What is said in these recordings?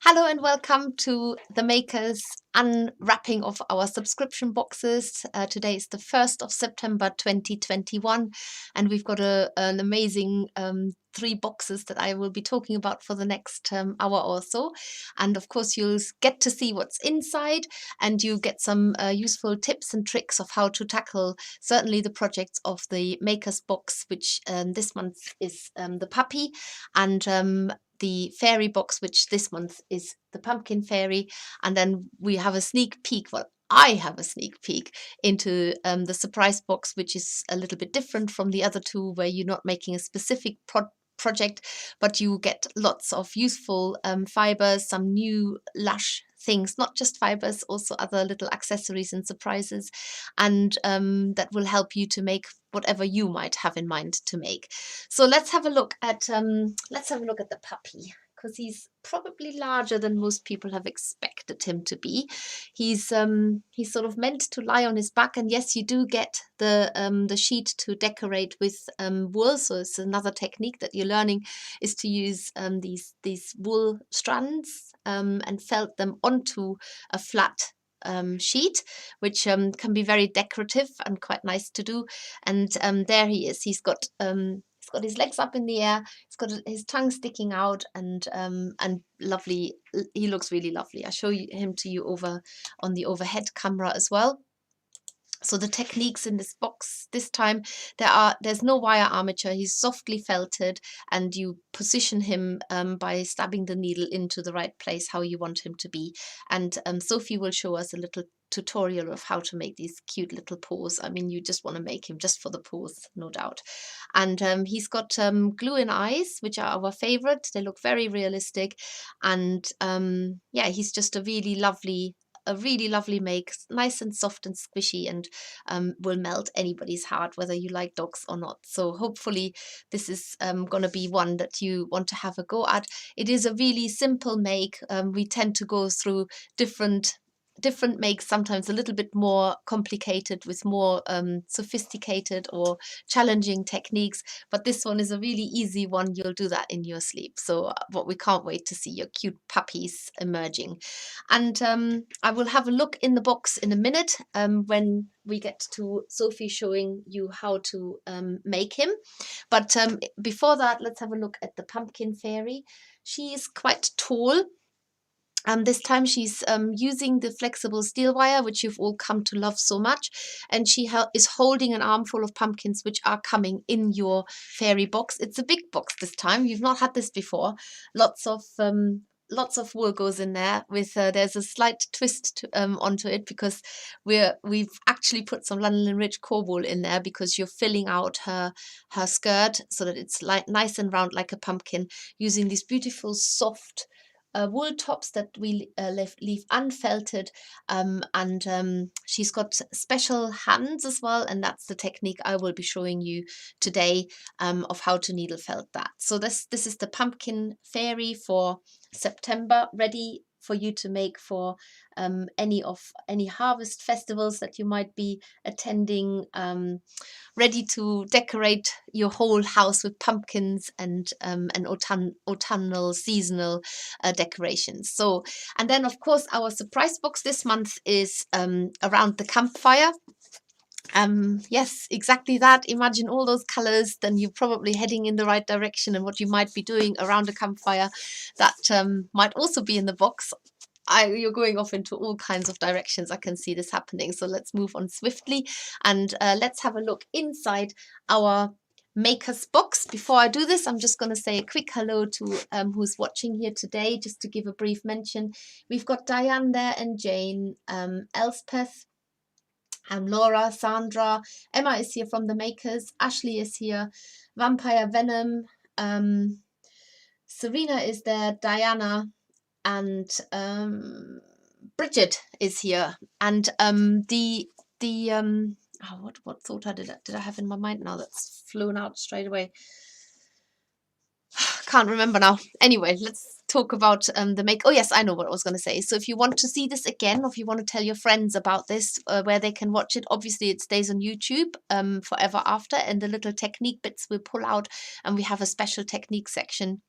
Hello and welcome to the Makers unwrapping of our subscription boxes. Today is the 1st of September 2021 and we've got an amazing 3 boxes that I will be talking about for the next hour or so. And of course you'll get to see what's inside and you get some useful tips and tricks of how to tackle certainly the projects of the Makers box, which this month is the puppy, and the fairy box, which this month is the pumpkin fairy. And then we have a sneak peek, well, I have a sneak peek into the surprise box, which is a little bit different from the other two, where you're not making a specific project, but you get lots of useful fibers, some new lush things, not just fibers, also other little accessories and surprises, and that will help you to make whatever you might have in mind to make. So let's have a look at the puppy, because he's probably larger than most people have expected him to be. He's sort of meant to lie on his back, and yes, you do get the sheet to decorate with wool. So it's another technique that you're learning, is to use these wool strands and felt them onto a flat sheet, which can be very decorative and quite nice to do. And there he is. He's got his legs up in the air. He's got his tongue sticking out, and lovely. He looks really lovely. I'll show him to you over on the overhead camera as well. So the techniques in this box this time, there's no wire armature. He's softly felted, and you position him by stabbing the needle into the right place how you want him to be. And Sophie will show us a little tutorial of how to make these cute little paws. I mean, you just want to make him just for the paws, no doubt. And he's got glue in eyes, which are our favorite. They look very realistic, and yeah, he's just a really lovely make, nice and soft and squishy, and will melt anybody's heart, whether you like dogs or not. So hopefully this is going to be one that you want to have a go at. It is a really simple make. We tend to go through different makes, sometimes a little bit more complicated with more sophisticated or challenging techniques, but this one is a really easy one. You'll do that in your sleep. So what we can't wait to see your cute puppies emerging. And I will have a look in the box in a minute when we get to Sophie showing you how to make him. But before that, let's have a look at the pumpkin fairy. She is quite tall. This time she's using the flexible steel wire, which you've all come to love so much, and she is holding an armful of pumpkins which are coming in your fairy box. It's a big box this time. You've not had this before. Lots of wool goes in there. With there's a slight twist onto it, because we've actually put some lanolin rich core wool in there, because you're filling out her skirt so that it's like nice and round like a pumpkin, using these beautiful soft wool tops that we leave unfelted, and she's got special hands as well, and that's the technique I will be showing you today of how to needle felt that. So this is the pumpkin fairy for September, ready for you to make for any harvest festivals that you might be attending, ready to decorate your whole house with pumpkins and autumnal seasonal decorations. So, and then of course our surprise box this month is around the campfire. Yes, exactly that. Imagine all those colors, then you're probably heading in the right direction, and what you might be doing around a campfire that might also be in the box. You're going off into all kinds of directions. I can see this happening. So let's move on swiftly, and let's have a look inside our Makers box. Before I do this, I'm just going to say a quick hello to who's watching here today, just to give a brief mention. We've got Diane there, and Jane, Elspeth, Laura, Sandra, Emma is here from the Makers, Ashley is here, Vampire Venom, Serena is there, Diana, and Bridget is here. And what thought did I have in my mind now that's flown out straight away? Can't remember now. Anyway, let's talk about the make. Oh yes, I know what I was going to say. So if you want to see this again, or if you want to tell your friends about this, where they can watch it, obviously it stays on YouTube forever after, and the little technique bits we pull out, and we have a special technique section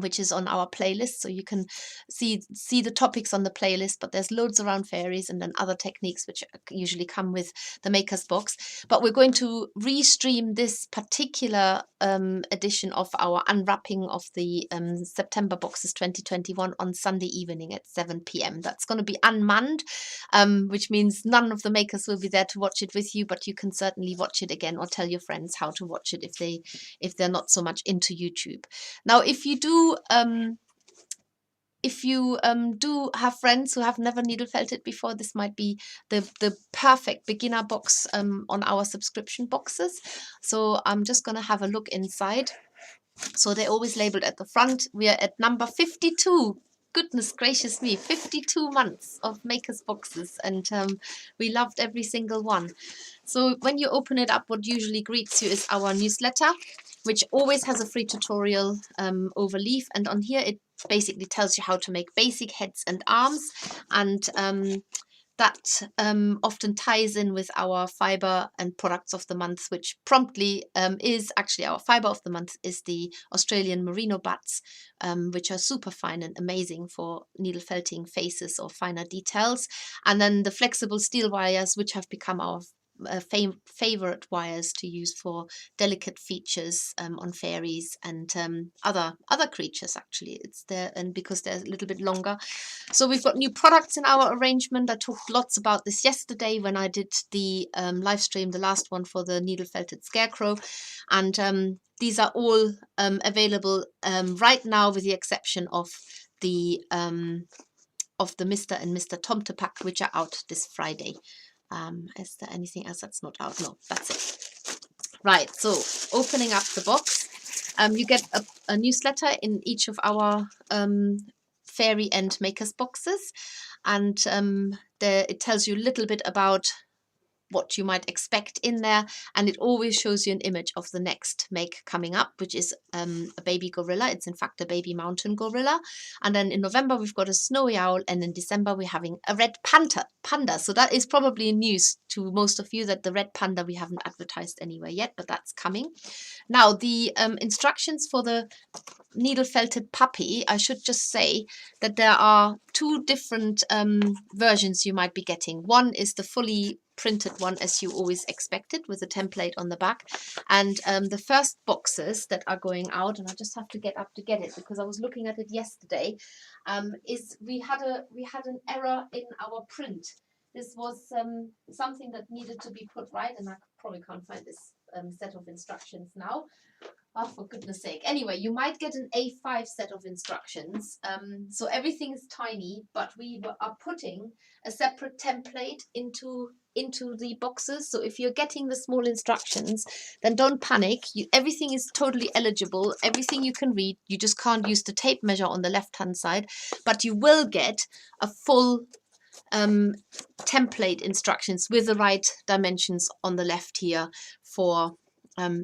which is on our playlist, so you can see the topics on the playlist. But there's loads around fairies and then other techniques which usually come with the Maker's Box. But we're going to restream this particular edition of our unwrapping of the September boxes 2021 on Sunday evening at 7 p.m. That's going to be unmanned, which means none of the makers will be there to watch it with you, but you can certainly watch it again or tell your friends how to watch it if they're not so much into YouTube. Now, if you do have friends who have never needle felted before, this might be the perfect beginner box on our subscription boxes. So I'm just going to have a look inside. So they're always labeled at the front. We are at number 52. Goodness gracious me, 52 months of Maker's Boxes, and we loved every single one. So when you open it up, what usually greets you is our newsletter, which always has a free tutorial over leaf, and on here it basically tells you how to make basic heads and arms, and that often ties in with our fiber and products of the month, which promptly is actually our fiber of the month is the Australian merino bats, which are super fine and amazing for needle felting faces or finer details. And then the flexible steel wires, which have become our favorite wires to use for delicate features on fairies and other creatures. Actually, it's there, and because they're a little bit longer. So we've got new products in our arrangement. I talked lots about this yesterday when I did the live stream, the last one for the needle felted scarecrow, and these are all available right now, with the exception of the Mr. and Mr. Tomte pack, which are out this Friday. Is there anything else that's not out? No, that's it. Right, so opening up the box, you get a newsletter in each of our fairy and Maker's boxes, and it tells you a little bit about what you might expect in there, and it always shows you an image of the next make coming up, which is a baby gorilla. It's in fact a baby mountain gorilla. And then in November we've got a snowy owl, and in December we're having a red panda. So that is probably news to most of you, that the red panda we haven't advertised anywhere yet, but that's coming. Now the instructions for the needle felted puppy, I should just say that there are two different versions you might be getting. One is the fully printed one, as you always expected, with a template on the back, and the first boxes that are going out, and I just have to get up to get it because I was looking at it yesterday, is we had an error in our print. This was something that needed to be put right, and I probably can't find this set of instructions now. Oh, for goodness sake. Anyway, you might get an A5 set of instructions. So everything is tiny, but we are putting a separate template into the boxes. So if you're getting the small instructions, then don't panic. Everything is totally eligible. Everything you can read. You just can't use the tape measure on the left-hand side, but you will get a full template instructions with the right dimensions on the left here for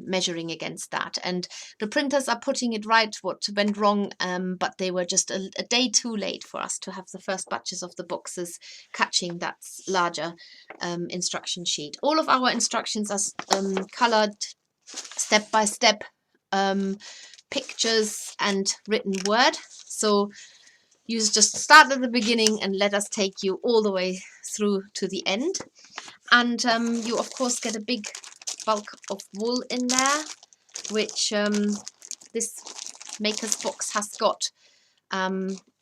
measuring against that. And the printers are putting it right what went wrong, but they were just a day too late for us to have the first batches of the boxes catching that larger instruction sheet. All of our instructions are colored step by step pictures and written word, so you just start at the beginning and let us take you all the way through to the end. And you of course get a big bulk of wool in there, which this Maker's Box has got.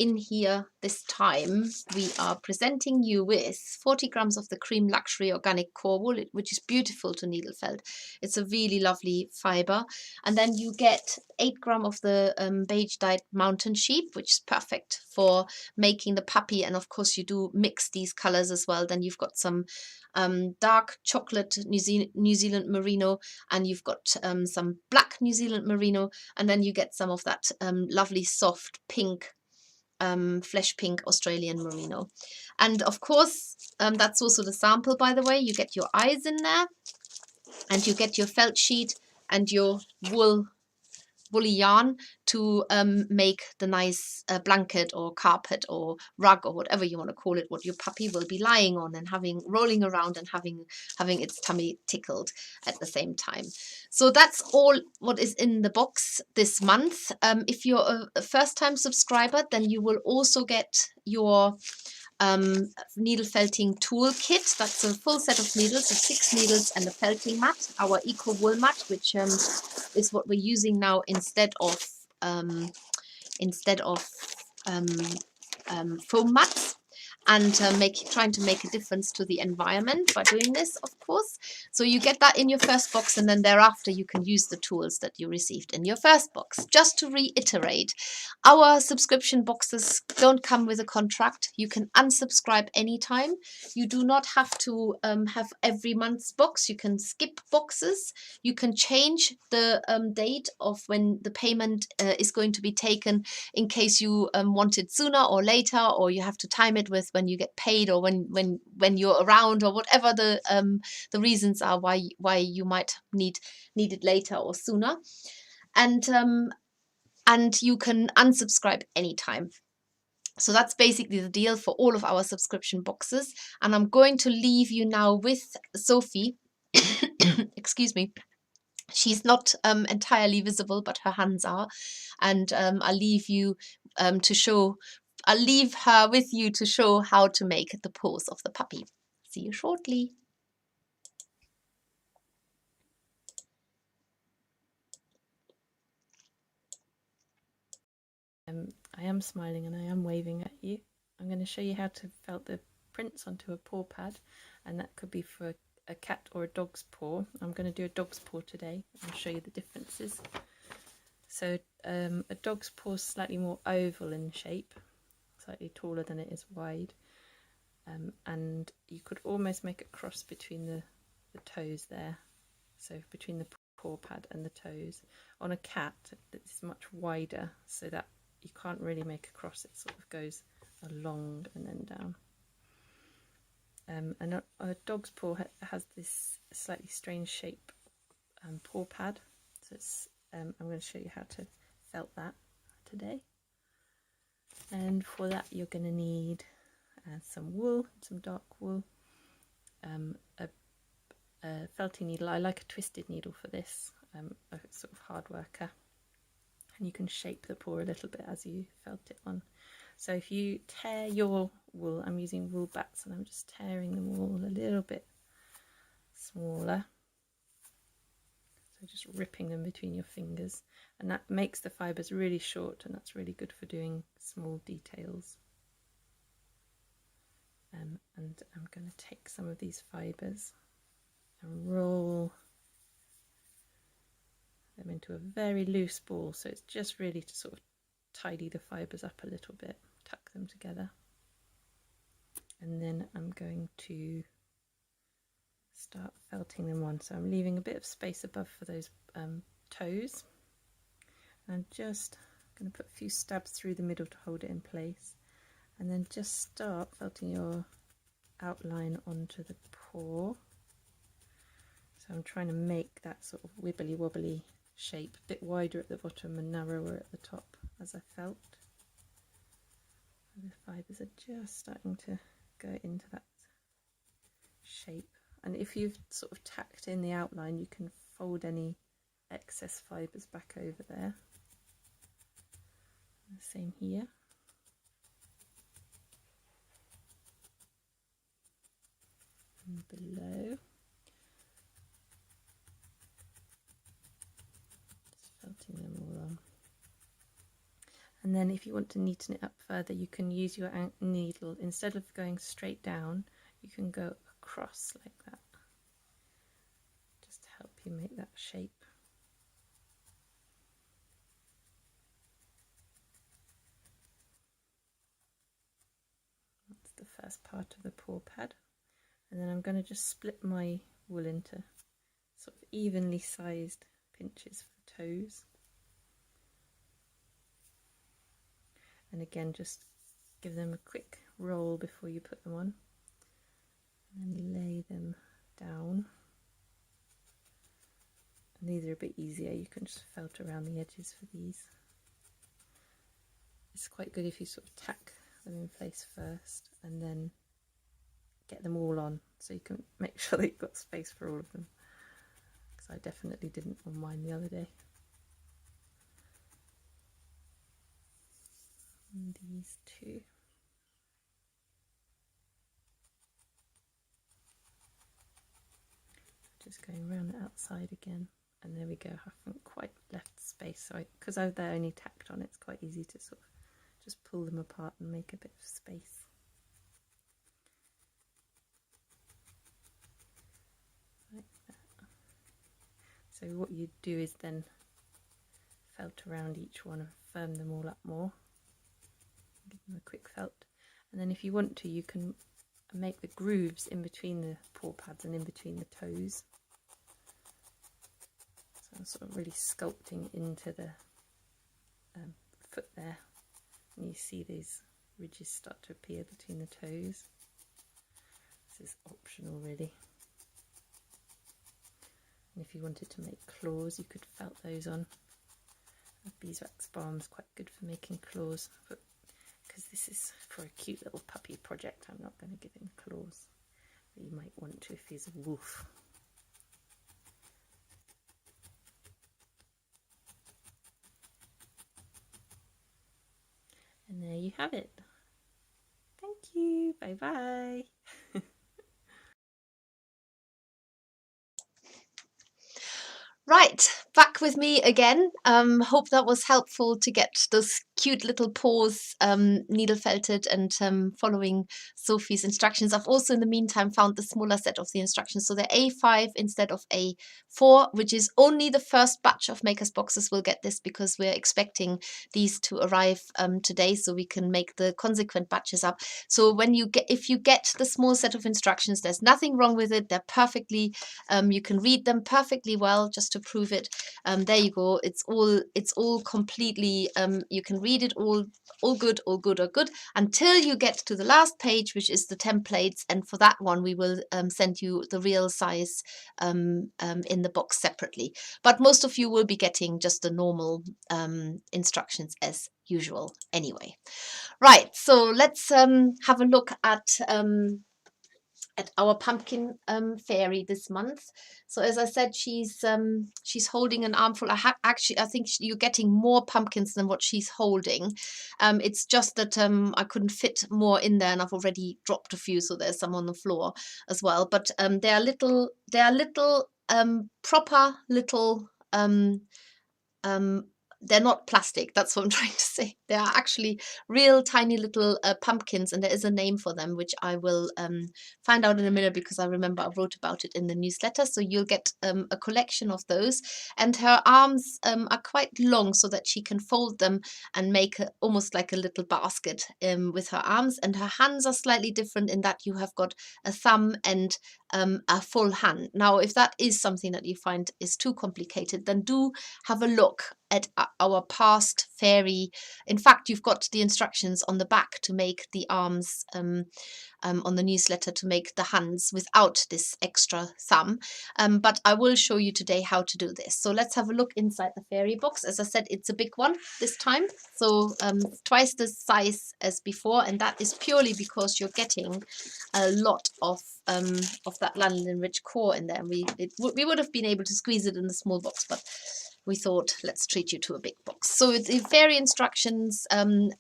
In here this time we are presenting you with 40 grams of the Cream Luxury Organic Core Wool, which is beautiful to needle felt. It's a really lovely fiber. And then you get 8 grams of the beige dyed Mountain Sheep, which is perfect for making the puppy. And of course you do mix these colors as well. Then you've got some dark chocolate New Zealand merino, and you've got some black New Zealand merino, and then you get some of that lovely soft pink, flesh pink Australian merino. And of course that's also the sample, by the way. You get your eyes in there, and you get your felt sheet and your wool woolly yarn to make the nice blanket or carpet or rug or whatever you want to call it, what your puppy will be lying on and rolling around and having its tummy tickled at the same time. So that's all what is in the box this month. If you're a first-time subscriber, then you will also get your needle felting toolkit. That's a full set of needles, so 6 needles and a felting mat, our eco wool mat, which is what we're using now instead of instead of um, foam mats, and trying to make a difference to the environment by doing this, of course. So you get that in your first box, and then thereafter you can use the tools that you received in your first box. Just to reiterate, our subscription boxes don't come with a contract. You can unsubscribe anytime. You do not have to have every month's box. You can skip boxes. You can change the date of when the payment is going to be taken in case you want it sooner or later, or you have to time it with when you get paid, or when you're around, or whatever the reasons are why you might need it later or sooner. And you can unsubscribe anytime. So that's basically the deal for all of our subscription boxes. And I'm going to leave you now with Sophie. Excuse me. She's not entirely visible, but her hands are. And I'll leave her with you to show how to make the pose of the puppy. See you shortly. I am smiling and I am waving at you. I'm going to show you how to felt the prints onto a paw pad, and that could be for a cat or a dog's paw. I'm going to do a dog's paw today. I'll show you the differences. So a dog's paw is slightly more oval in shape, slightly taller than it is wide, and you could almost make a cross between the toes there, so between the paw pad and the toes. On a cat it's much wider, so that you can't really make a cross. It sort of goes along and then down. And a dog's paw has this slightly strange shape paw pad, so it's I'm going to show you how to felt that today. And for that you're going to need some wool, some dark wool, a felting needle. I like a twisted needle for this, a sort of hard worker, and you can shape the paw a little bit as you felt it on. So if you tear your wool, I'm using wool bats and I'm just tearing them all a little bit smaller, so just ripping them between your fingers, and that makes the fibres really short, and that's really good for doing small details. And I'm going to take some of these fibres and roll them into a very loose ball, so it's just really to sort of tidy the fibres up a little bit, tuck them together. And then I'm going to start felting them on, so I'm leaving a bit of space above for those toes, and I'm just going to put a few stabs through the middle to hold it in place, and then just start felting your outline onto the paw. So I'm trying to make that sort of wibbly wobbly shape, a bit wider at the bottom and narrower at the top as I felt. And the fibres are just starting to go into that shape, and if you've sort of tacked in the outline, you can fold any excess fibres back over there. And the same here. And below. Just felting them all on. And then if you want to neaten it up further, you can use your needle. Instead of going straight down, you can go across like that, just to help you make that shape. That's the first part of the paw pad. And then I'm going to just split my wool into sort of evenly sized pinches for the toes. And again, just give them a quick roll before you put them on, and then lay them down And these are a bit easier, you can just felt around the edges for these. It's quite good if you sort of tack them in place first and then get them all on, so you can make sure that you've got space for all of them, because I definitely didn't on mine the other day. And these two. Just going around the outside again, and there we go. I haven't quite left space, so because they're only tacked on, it's quite easy to sort of just pull them apart and make a bit of space. Like that. So what you do is then felt around each one and firm them all up more. Give them a quick felt, and then if you want to, you can make the grooves in between the paw pads and in between the toes. So I'm sort of really sculpting into the foot there, and you see these ridges start to appear between the toes. This is optional really. And if you wanted to make claws, you could felt those on. Beeswax balm's quite good for making claws, but because this is for a cute little puppy project, I'm not going to give him claws, but you might want to if he's a wolf. And there you have it. Thank you. Bye bye. Right, back with me again. Hope that was helpful to get those cute little paws needle felted and following Sophie's instructions. I've also in the meantime found the smaller set of the instructions. So they're A5 instead of A4, which is only the first batch of Makers boxes will get this, because we're expecting these to arrive today, so we can make the consequent batches up. So when if you get the small set of instructions, there's nothing wrong with it. They're perfectly, you can read them perfectly well. Just to prove it, there you go. It's all completely, you can read it all good or good until you get to the last page, which is the templates, and for that one we will send you the real size in the box separately. But most of you will be getting just the normal instructions as usual anyway. Right, so let's have a look at our pumpkin fairy this month. So as I said, she's holding an armful. Actually, I think you're getting more pumpkins than what she's holding. It's just that I couldn't fit more in there, and I've already dropped a few, so there's some on the floor as well. But they are little proper little they're not plastic. That's what I'm trying to say. They are actually real tiny little pumpkins, and there is a name for them, which I will find out in a minute, because I remember I wrote about it in the newsletter. So you'll get a collection of those, and her arms are quite long, so that she can fold them and make almost like a little basket with her arms. And her hands are slightly different in that you have got a thumb and a full hand. Now, if that is something that you find is too complicated, then do have a look at our past fairy. In fact, you've got the instructions on the back to make the arms on the newsletter, to make the hands without this extra thumb. But I will show you today how to do this. So let's have a look inside the fairy box. As I said, it's a big one this time, so twice the size as before, and that is purely because you're getting a lot of that lanolin rich core in there. We would have been able to squeeze it in the small box, but we thought, let's treat you to a big box. So the fairy instructions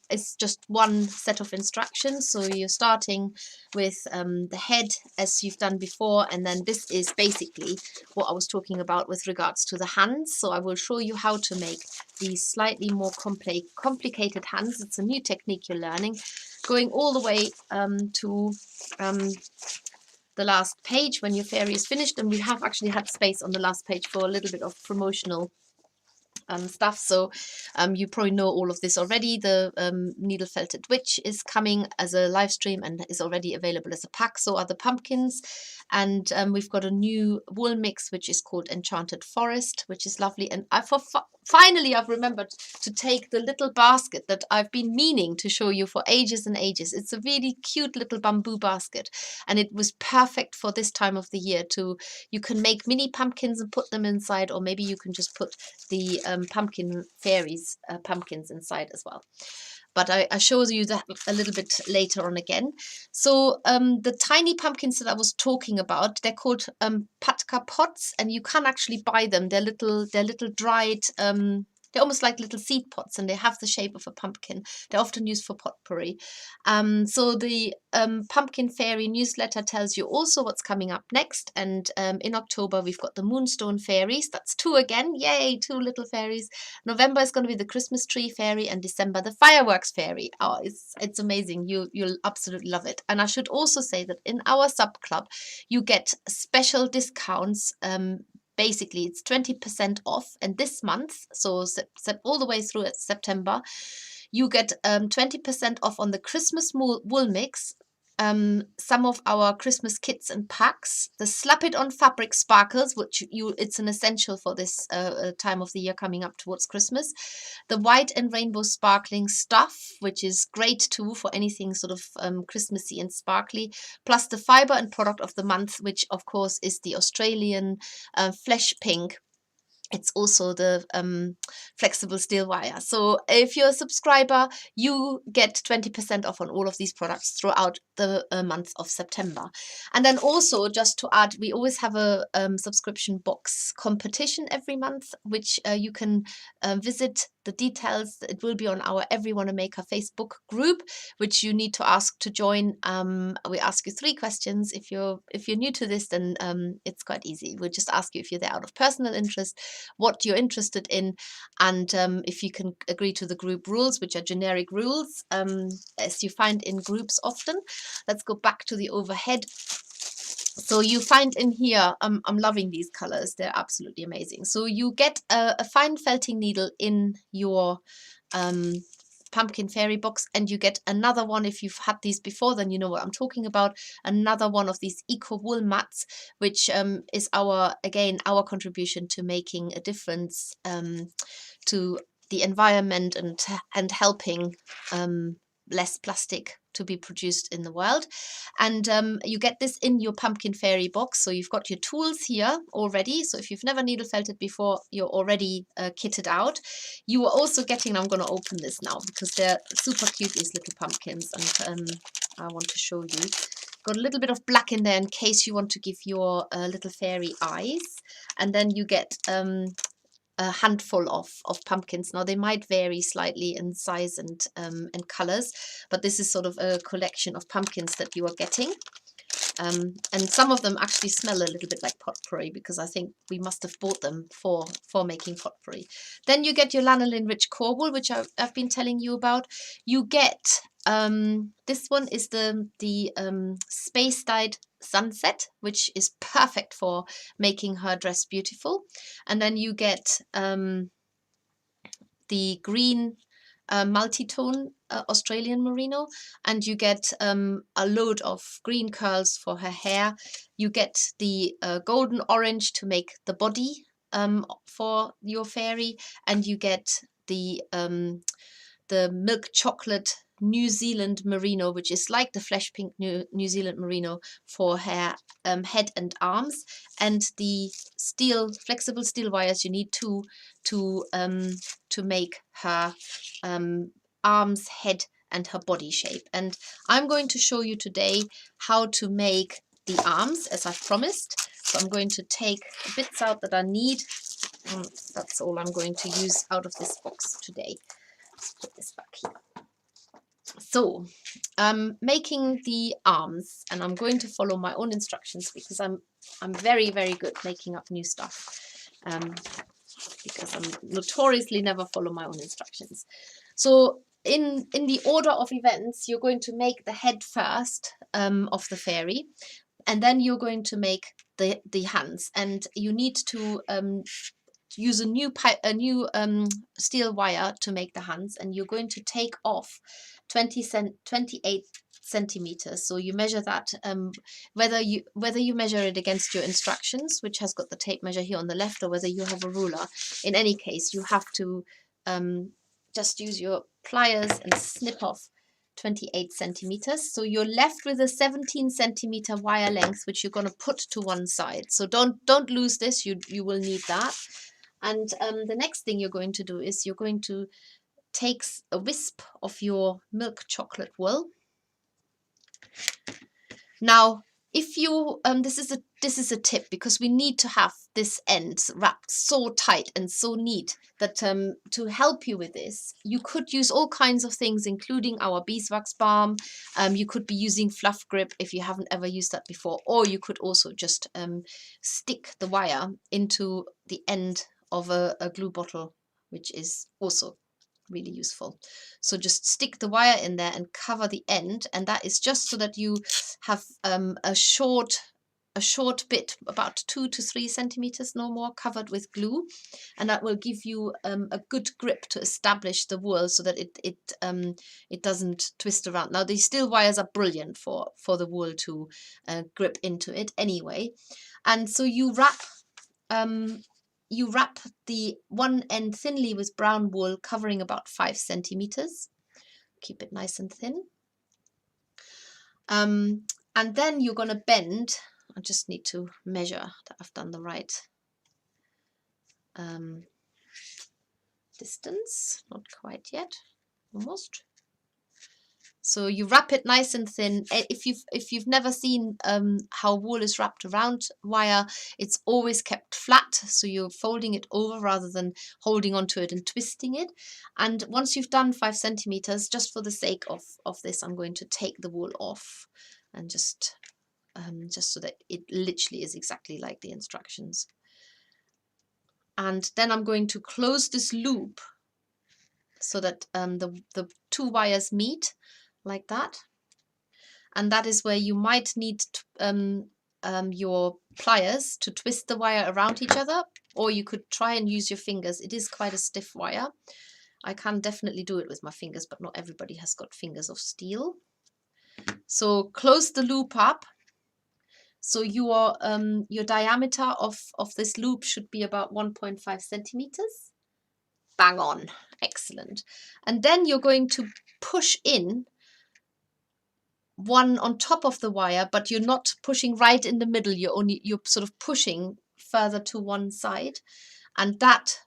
is just one set of instructions. So you're starting with the head, as you've done before, and then this is basically what I was talking about with regards to the hands. So I will show you how to make these slightly more complicated hands. It's a new technique you're learning, going all the way to the last page when your fairy is finished. And we have actually had space on the last page for a little bit of promotional stuff. So you probably know all of this already. The needle felted witch is coming as a live stream and is already available as a pack. So are the pumpkins, and we've got a new wool mix which is called Enchanted Forest, which is lovely. And finally I've remembered to take the little basket that I've been meaning to show you for ages and ages. It's a really cute little bamboo basket, and it was perfect for this time of the year. You can make mini pumpkins and put them inside, or maybe you can just put the pumpkin fairies pumpkins inside as well. But I show you that a little bit later on again. So the tiny pumpkins that I was talking about, they're called patka pots, and you can actually buy them. They're little dried. They're almost like little seed pots, and they have the shape of a pumpkin. They're often used for potpourri. So the Pumpkin Fairy newsletter tells you also what's coming up next. And in October, we've got the Moonstone Fairies. That's 2 again. Yay, 2 little fairies. November is going to be the Christmas Tree Fairy, and December, the Fireworks Fairy. Oh, it's amazing. You'll absolutely love it. And I should also say that in our sub club, you get special discounts. Basically, it's 20% off, and this month, so all the way through September, you get 20% off on the Christmas wool mix, some of our Christmas kits and packs, the Slap It On fabric sparkles, which it's an essential for this time of the year coming up towards Christmas, the white and rainbow sparkling stuff, which is great too for anything sort of Christmassy and sparkly, plus the fiber and product of the month, which of course is the Australian flesh pink. It's also the flexible steel wire. So if you're a subscriber, you get 20% off on all of these products throughout the month of September. And then also, just to add, we always have a subscription box competition every month, which you can visit the details. It will be on our Every Wanna Maker Facebook group, which you need to ask to join. We ask you 3 questions. If you're new to this, then it's quite easy. We'll just ask you if you're there out of personal interest, what you're interested in, and if you can agree to the group rules, which are generic rules, as you find in groups often. Let's go back to the overhead. So you find in here, I'm loving these colors. They're absolutely amazing. So you get a fine felting needle in your Pumpkin Fairy box, and you get another one. If you've had these before, then you know what I'm talking about. Another one of these eco wool mats, which is our contribution to making a difference to the environment and helping less plastic to be produced in the world. And you get this in your Pumpkin Fairy box. So you've got your tools here already. So if you've never needle felted before, you're already kitted out. You are also getting, I'm going to open this now because they're super cute, these little pumpkins, and I want to show you. Got a little bit of black in there in case you want to give your little fairy eyes. And then you get a handful of pumpkins. Now they might vary slightly in size and colors, but this is sort of a collection of pumpkins that you are getting. And some of them actually smell a little bit like potpourri, because I think we must have bought them for making potpourri. Then you get your lanolin rich core wool, which I've been telling you about. You get this one is the space dyed sunset, which is perfect for making her dress beautiful. And then you get the green multi-tone Australian merino, and you get a load of green curls for her hair. You get the golden orange to make the body for your fairy, and you get the milk chocolate New Zealand merino, which is like the flesh pink New Zealand merino for her head and arms, and the flexible steel wires you need to make her arms, head, and her body shape. And I'm going to show you today how to make the arms, as I've promised. So I'm going to take bits out that I need. That's all I'm going to use out of this box today. Let's put this back here. So making the arms, and I'm going to follow my own instructions because I'm very, very good making up new stuff, because I'm notoriously never follow my own instructions. So in the order of events, you're going to make the head first of the fairy, and then you're going to make the hands, and you need to use a new steel wire to make the hands, and you're going to take off 28 centimeters. So you measure that, whether you measure it against your instructions, which has got the tape measure here on the left, or whether you have a ruler. In any case, you have to just use your pliers and snip off 28 centimeters. So you're left with a 17 centimeter wire length, which you're going to put to one side. So don't lose this. You will need that. And the next thing you're going to do is you're going to take a wisp of your milk chocolate wool. Now, if you this is a tip, because we need to have this end wrapped so tight and so neat that to help you with this, you could use all kinds of things, including our beeswax balm. You could be using fluff grip if you haven't ever used that before, or you could also just stick the wire into the end of a glue bottle, which is also really useful. So just stick the wire in there and cover the end, and that is just so that you have a short bit, about 2 to 3 centimeters, no more, covered with glue, and that will give you a good grip to establish the wool so that it doesn't twist around. Now these steel wires are brilliant for the wool to grip into it anyway. And so you wrap the one end thinly with brown wool, covering about 5 centimeters. Keep it nice and thin. And then you're going to bend. I just need to measure that I've done the right distance. Not quite yet, almost. So you wrap it nice and thin. If you've never seen how wool is wrapped around wire, it's always kept flat. So you're folding it over rather than holding onto it and twisting it. And once you've done 5 centimeters, just for the sake of this, I'm going to take the wool off, and just so that it literally is exactly like the instructions. And then I'm going to close this loop so that the 2 wires meet, like that. And that is where you might need your pliers to twist the wire around each other, or you could try and use your fingers. It is quite a stiff wire. I can definitely do it with my fingers, but not everybody has got fingers of steel. So close the loop up. So your diameter of this loop should be about 1.5 centimeters. Bang on. Excellent. And then you're going to push in one on top of the wire, but you're not pushing right in the middle. You're sort of pushing further to one side, and that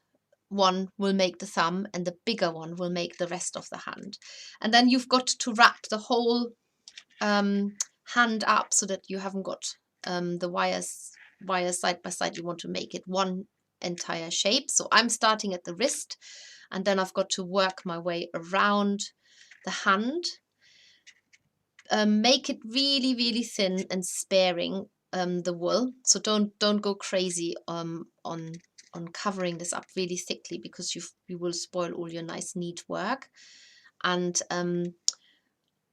one will make the thumb, and the bigger one will make the rest of the hand. And then you've got to wrap the whole hand up so that you haven't got the wires side by side. You want to make it one entire shape. So I'm starting at the wrist, and then I've got to work my way around the hand. Make it really, really thin and sparing the wool. So don't go crazy on covering this up really thickly, because you will spoil all your nice neat work. And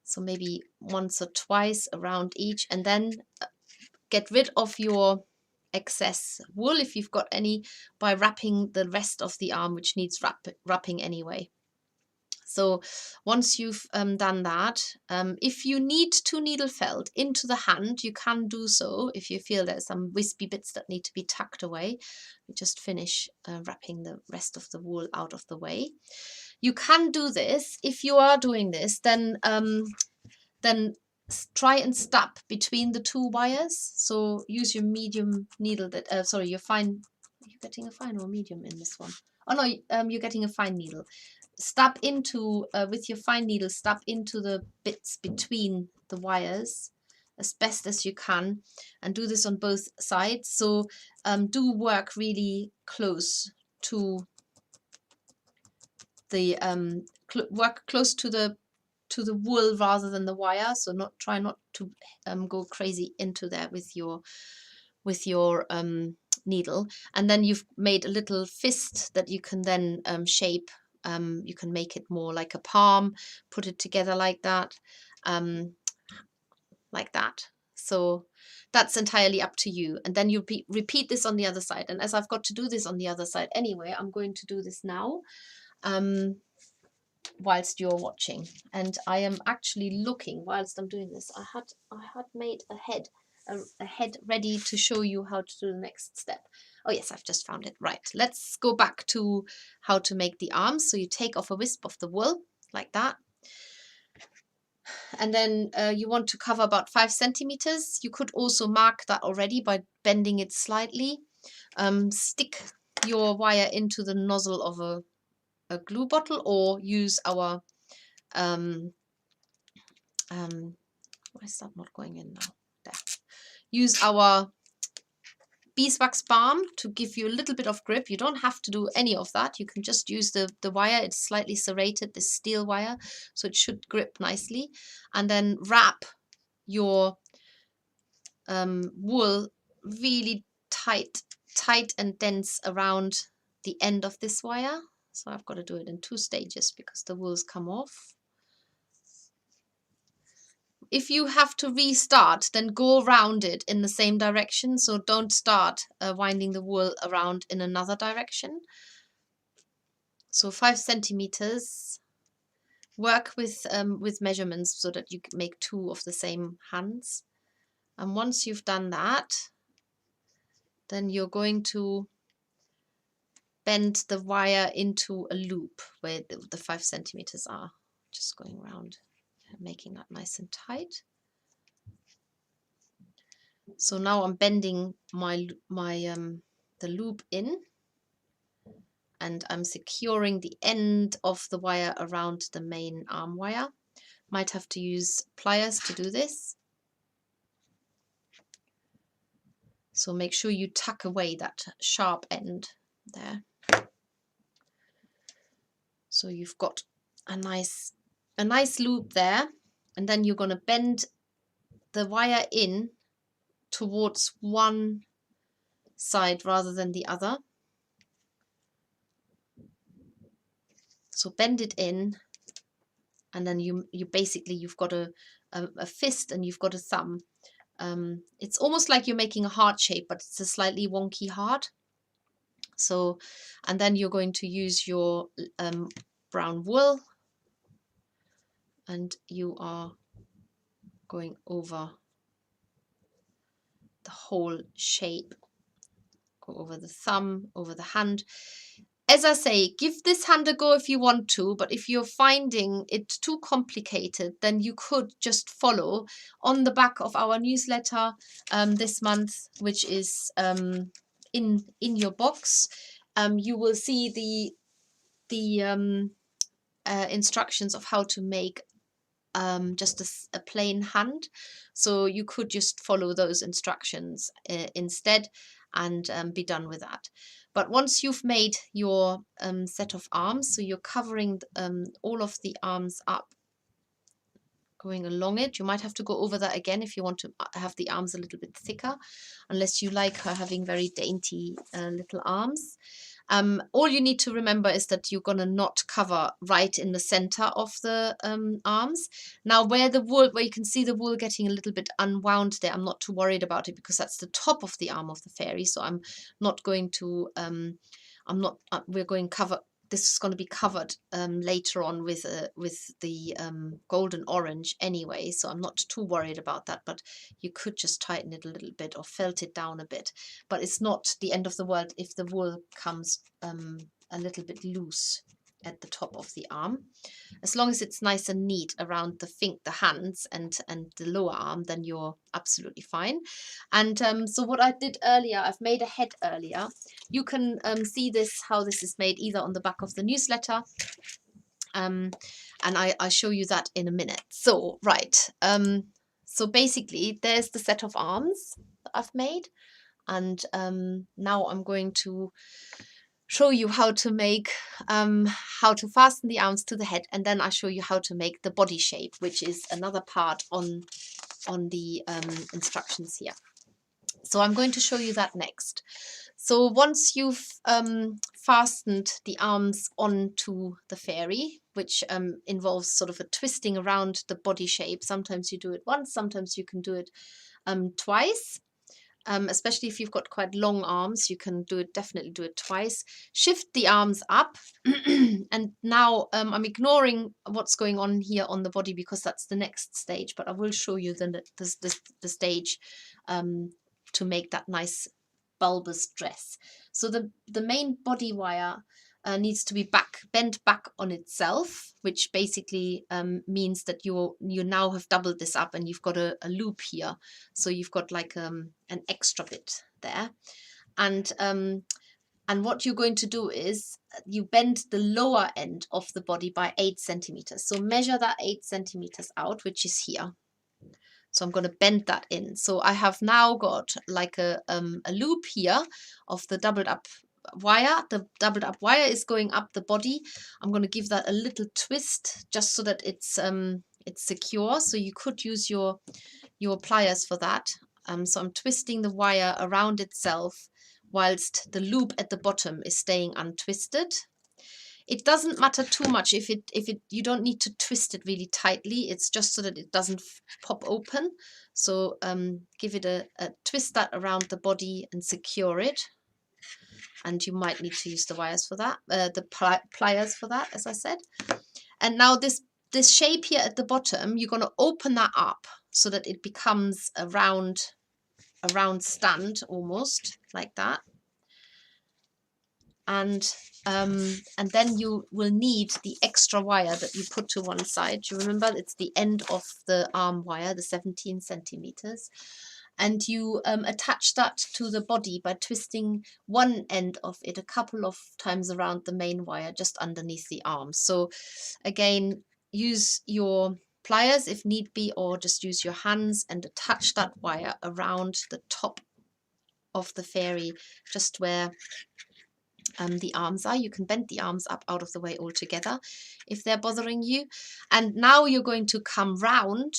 so maybe once or twice around each, and then get rid of your excess wool, if you've got any, by wrapping the rest of the arm, which needs wrapping anyway. So once you've done that, if you need to needle felt into the hand, you can do so. If you feel there's some wispy bits that need to be tucked away, you just finish wrapping the rest of the wool out of the way. You can do this. If you are doing this, then try and stop between the 2 wires. So use your medium needle that, sorry, your fine. Are you getting a fine or medium in this one? Oh no, you're getting a fine needle. Stab into, with your fine needle, stab into the bits between the wires as best as you can, and do this on both sides. So do work really close to the, work close to the wool rather than the wire. So try not to go crazy into there with your needle. And then you've made a little fist that you can then shape. You can make it more like a palm, put it together like that, So that's entirely up to you. And then you repeat this on the other side. And as I've got to do this on the other side anyway, I'm going to do this now. whilst you're watching. And I am actually looking whilst I'm doing this. I had made a head ready to show you how to do the next step. Oh yes, I've just found it. Right, let's go back to how to make the arms. So you take off a wisp of the wool like that, and then you want to cover about 5 centimeters. You could also mark that already by bending it slightly. Stick your wire into the nozzle of a glue bottle, or use our why is that not going in now? There. Use our beeswax balm to give you a little bit of grip. You don't have to do any of that. You can just use the wire. It's slightly serrated, this steel wire, so it should grip nicely. And then wrap your wool really tight and dense around the end of this wire. So I've got to do it in 2 stages because the wool's come off. If you have to restart, then go around it in the same direction. So don't start winding the wool around in another direction. So 5 centimeters. Work with measurements so that you can make 2 of the same hands. And once you've done that, then you're going to bend the wire into a loop where the 5 centimeters are. Just going around and making that nice and tight. So now I'm bending the loop in, and I'm securing the end of the wire around the main arm wire. Might have to use pliers to do this. So make sure you tuck away that sharp end there. So you've got a nice loop there, and then you're going to bend the wire in towards one side rather than the other. So bend it in, and then you basically, you've got a fist and you've got a thumb. It's almost like you're making a heart shape, but it's a slightly wonky heart. So, and then you're going to use your brown wool, and you are going over the whole shape. Go over the thumb, over the hand. As I say, give this hand a go if you want to, but if you're finding it too complicated, then you could just follow on the back of our newsletter this month, which is in your box. You will see the instructions of how to make just a plain hand. So you could just follow those instructions instead and be done with that. But once you've made your set of arms, so you're covering all of the arms up, going along it. You might have to go over that again if you want to have the arms a little bit thicker, unless you like her having very dainty little arms. All you need to remember is that you're going to not cover right in the center of the arms. Now where you can see the wool getting a little bit unwound there, I'm not too worried about it because that's the top of the arm of the fairy. So I'm not going to, we're going cover. This is going to be covered later on with the golden orange anyway, so I'm not too worried about that, but you could just tighten it a little bit or felt it down a bit. But it's not the end of the world if the wool comes a little bit loose at the top of the arm. As long as it's nice and neat around the hands and the lower arm, then you're absolutely fine. And so what I did earlier, I've made a head earlier. You can see how this is made either on the back of the newsletter, and I show you that in a minute. So right, so basically there's the set of arms that I've made, and now I'm going to show you how to make how to fasten the arms to the head, and then I show you how to make the body shape, which is another part on the instructions here. So I'm going to show you that next. So once you've fastened the arms onto the fairy, which involves sort of a twisting around the body shape, sometimes you do it once, sometimes you can do it twice. especially if you've got quite long arms, you can definitely do it twice. Shift the arms up. And now I'm ignoring what's going on here on the body because that's the next stage, but I will show you the stage to make that nice bulbous dress. So the main body wire needs to be bent back on itself, which basically means that you now have doubled this up and you've got a loop here. So you've got like an extra bit there. And what you're going to do is you bend the lower end of the body by 8 centimeters. So measure that 8 centimeters out, which is here. So I'm going to bend that in. So I have now got like a loop here of the doubled up wire. The doubled up wire is going up the body. I'm going to give that a little twist just so that it's secure. So you could use your pliers for that. So I'm twisting the wire around itself whilst the loop at the bottom is staying untwisted. It doesn't matter too much if you don't need to twist it really tightly. It's just so that it doesn't pop open. So give it a twist that around the body and secure it. And you might need to use the wires for that, the pliers for that, as I said. And now this shape here at the bottom, you're going to open that up so that it becomes a round stand almost like that. And then you will need the extra wire that you put to one side. You remember it's the end of the arm wire, the 17 centimeters. And you attach that to the body by twisting one end of it a couple of times around the main wire just underneath the arm. So again, use your pliers if need be, or just use your hands and attach that wire around the top of the fairy, just where the arms are. You can bend the arms up out of the way altogether if they're bothering you. And now you're going to come round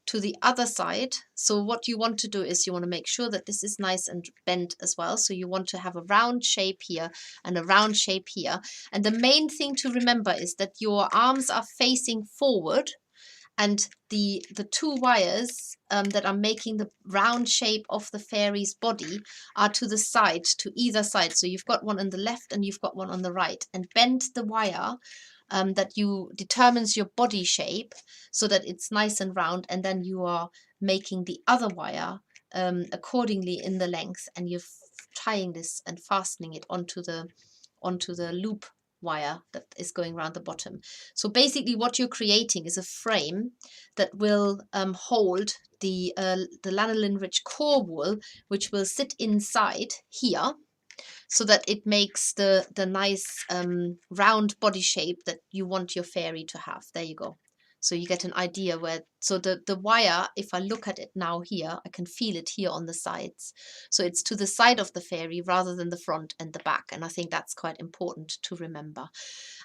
to the other side. So what you want to do is you want to make sure that this is nice and bent as well. So you want to have a round shape here and a round shape here. And the main thing to remember is that your arms are facing forward, and the two wires that are making the round shape of the fairy's body are to the side, to either side. So you've got one on the left and you've got one on the right. And bend the wire that determines your body shape so that it's nice and round. And then you are making the other wire accordingly in the length, and you're tying this and fastening it onto the loop wire that is going around the bottom. So basically what you're creating is a frame that will hold the lanolin rich core wool, which will sit inside here, so that it makes the nice round body shape that you want your fairy to have. There you go. So you get an idea where, so the wire, if I look at it now here, I can feel it here on the sides. So it's to the side of the fairy rather than the front and the back. And I think that's quite important to remember.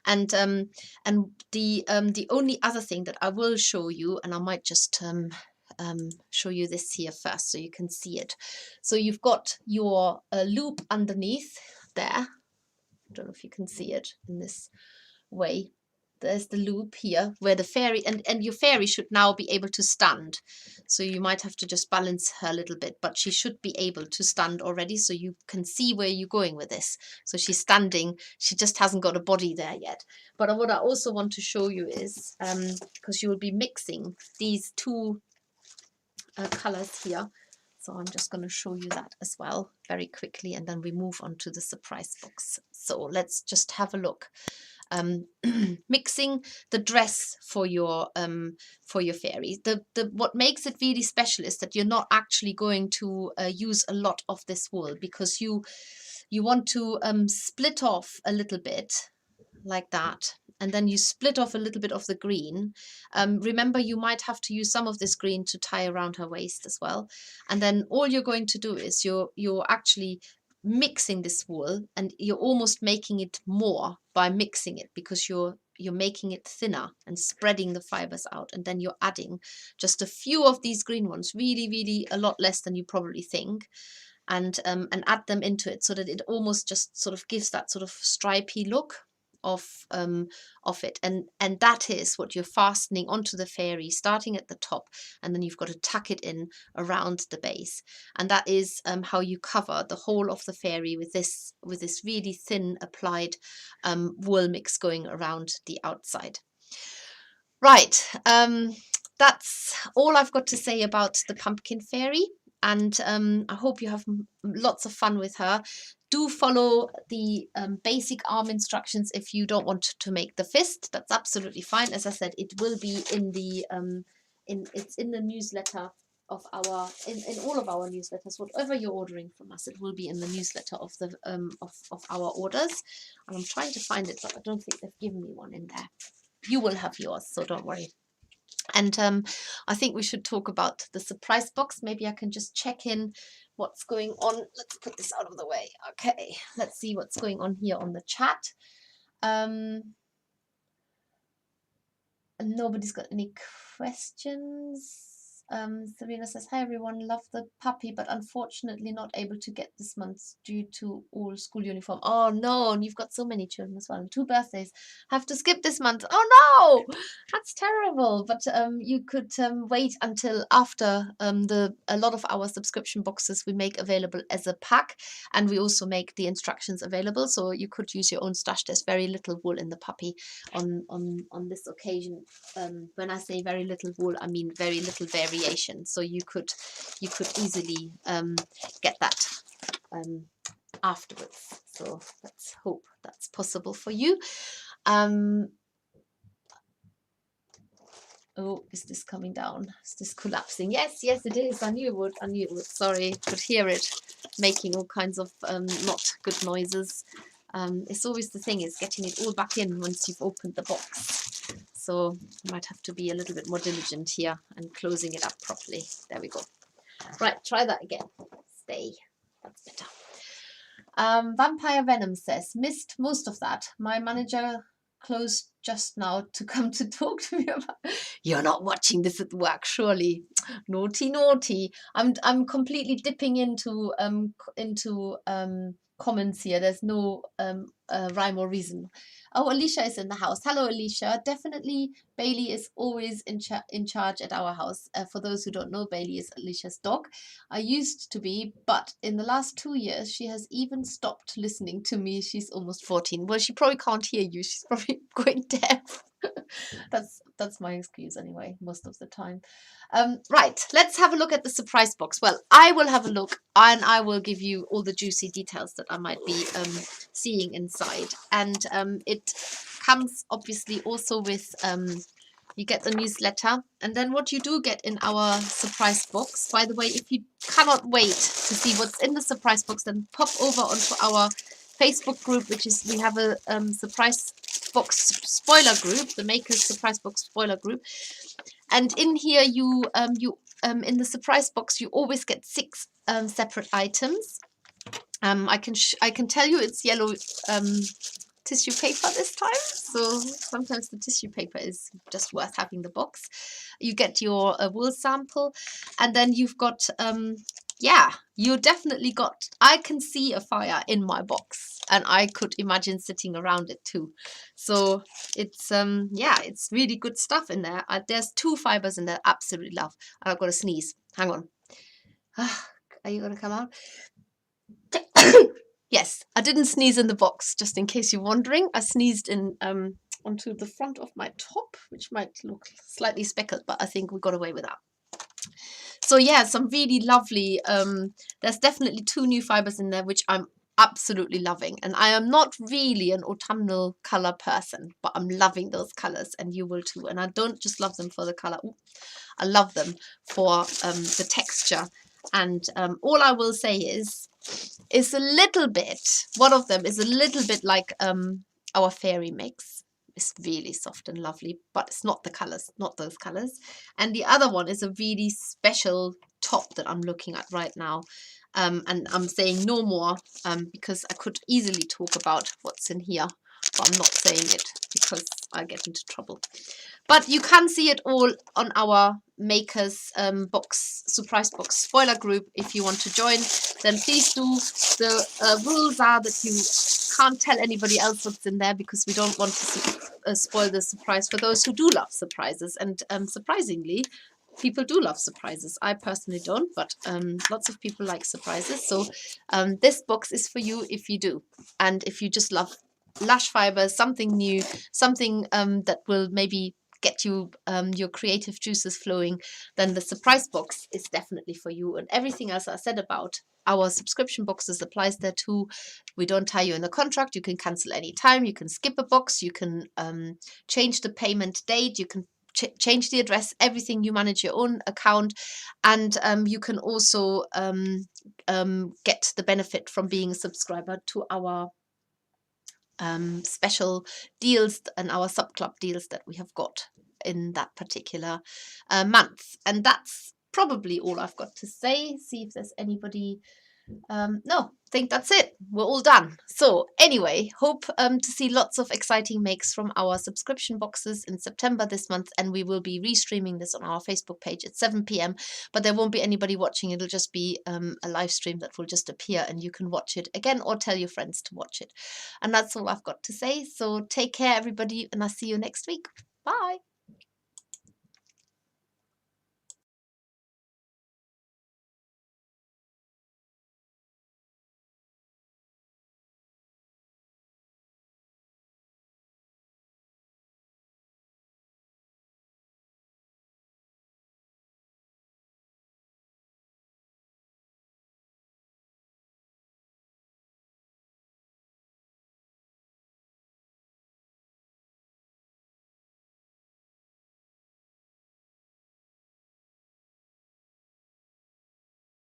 And the only other thing that I will show you, and I might just show you this here first so you can see it. So you've got your loop underneath there. I don't know if you can see it in this way. There's the loop here where the fairy, and your fairy should now be able to stand. So you might have to just balance her a little bit, but she should be able to stand already, so you can see where you're going with this. So she's standing, she just hasn't got a body there yet. But what I also want to show you is, because you will be mixing these two colors here. So I'm just going to show you that as well very quickly, and then we move on to the surprise box. So let's just have a look. Mixing the dress for your fairy. What makes it really special is that you're not actually going to use a lot of this wool, because you want to split off a little bit like that, and then you split off a little bit of the green. Remember, you might have to use some of this green to tie around her waist as well. And then all you're going to do is you're actually mixing this wool, and you're almost making it more by mixing it, because you're making it thinner and spreading the fibers out. And then you're adding just a few of these green ones, really a lot less than you probably think, and add them into it so that it almost just sort of gives that sort of stripy look of it, and that is what you're fastening onto the fairy, starting at the top, and then you've got to tuck it in around the base, and that is how you cover the whole of the fairy with this really thin applied wool mix going around the outside. Right, that's all I've got to say about the pumpkin fairy, and I hope you have lots of fun with her. Do follow the basic arm instructions if you don't want to make the fist. That's absolutely fine. As I said, it will be in the it's in the newsletter of our in all of our newsletters. Whatever you're ordering from us, it will be in the newsletter of the of our orders. And I'm trying to find it, but I don't think they've given me one in there. You will have yours, so don't worry. And I think we should talk about the surprise box. Maybe I can just check in what's going on. Let's put this out of the way. Okay, let's see what's going on here on the chat. Nobody's got any questions. Serena says, hi everyone, love the puppy, but unfortunately not able to get this month due to all school uniform. Oh no, and you've got so many children as well, and 2 birthdays. Have to skip this month. Oh no, that's terrible. But you could wait until after a lot of our subscription boxes we make available as a pack, and we also make the instructions available, so you could use your own stash. There's very little wool in the puppy on this occasion. When I say very little wool, I mean very little variation. So you could easily get that afterwards. So let's hope that's possible for you. Oh, is this coming down? Is this collapsing? Yes, it is. I knew it would. Sorry, could hear it making all kinds of not good noises. It's always the thing, is getting it all back in once you've opened the box. So you might have to be a little bit more diligent here and closing it up properly. There we go. Right, try that again. Stay. That's better. Vampire Venom says, missed most of that. My manager closed just now to come to talk to me about. You're not watching this at work, surely. Naughty, naughty. I'm completely dipping into comments here. There's no rhyme or reason. Oh, Alicia is in the house. Hello, Alicia. Definitely, Bailey is always in charge at our house. For those who don't know, Bailey is Alicia's dog. I used to be, but in the last 2 years, she has even stopped listening to me. She's almost 14. Well, she probably can't hear you. She's probably going deaf. That's my excuse anyway, most of the time. Right, let's have a look at the surprise box. Well, I will have a look and I will give you all the juicy details that I might be seeing inside. And it comes obviously also with, you get the newsletter. And then what you do get in our surprise box, by the way, if you cannot wait to see what's in the surprise box, then pop over onto our Facebook group, which is, we have a surprise box spoiler group, the Makers surprise box spoiler group, and in here you in the surprise box you always get 6 separate items. I can tell you it's yellow tissue paper this time, so sometimes the tissue paper is just worth having the box. You get your wool sample, and then you've got yeah, you definitely got, I can see a fire in my box and I could imagine sitting around it too. So it's yeah, it's really good stuff in there. There's 2 fibers in there I absolutely love. I've got to sneeze. Hang on. Are you gonna come out? Yes, I didn't sneeze in the box, just in case you're wondering. I sneezed in onto the front of my top, which might look slightly speckled, but I think we got away with that. So yeah, some really lovely, there's definitely 2 new fibers in there, which I'm absolutely loving. And I am not really an autumnal color person, but I'm loving those colors, and you will too. And I don't just love them for the color. Ooh, I love them for the texture. And all I will say is a little bit, one of them is a little bit like our fairy mix. It's really soft and lovely, but it's not the colors, not those colors. And the other one is a really special top that I'm looking at right now. And I'm saying no more because I could easily talk about what's in here, but I'm not saying it because I get into trouble. But you can see it all on our Makers box, surprise box spoiler group. If you want to join, then please do. The rules are that you can't tell anybody else what's in there because we don't want to spoil the surprise for those who do love surprises. And surprisingly, people do love surprises. I personally don't, but lots of people like surprises. So this box is for you if you do. And if you just love lash fibers, something new, something that will maybe get you your creative juices flowing, then the surprise box is definitely for you. And everything else I said about our subscription boxes applies there too. We don't tie you in the contract. You can cancel any time. You can skip a box. You can change the payment date. You can change the address. Everything. You manage your own account, and you can also get the benefit from being a subscriber to our special deals and our sub club deals that we have got in that particular month. And that's probably all I've got to say. See if there's anybody. No, I think that's it. We're all done. So anyway, hope to see lots of exciting makes from our subscription boxes in September this month, and we will be restreaming this on our Facebook page at 7 p.m. But there won't be anybody watching. It'll just be a live stream that will just appear, and you can watch it again or tell your friends to watch it. And that's all I've got to say. So take care, everybody, and I'll see you next week. Bye.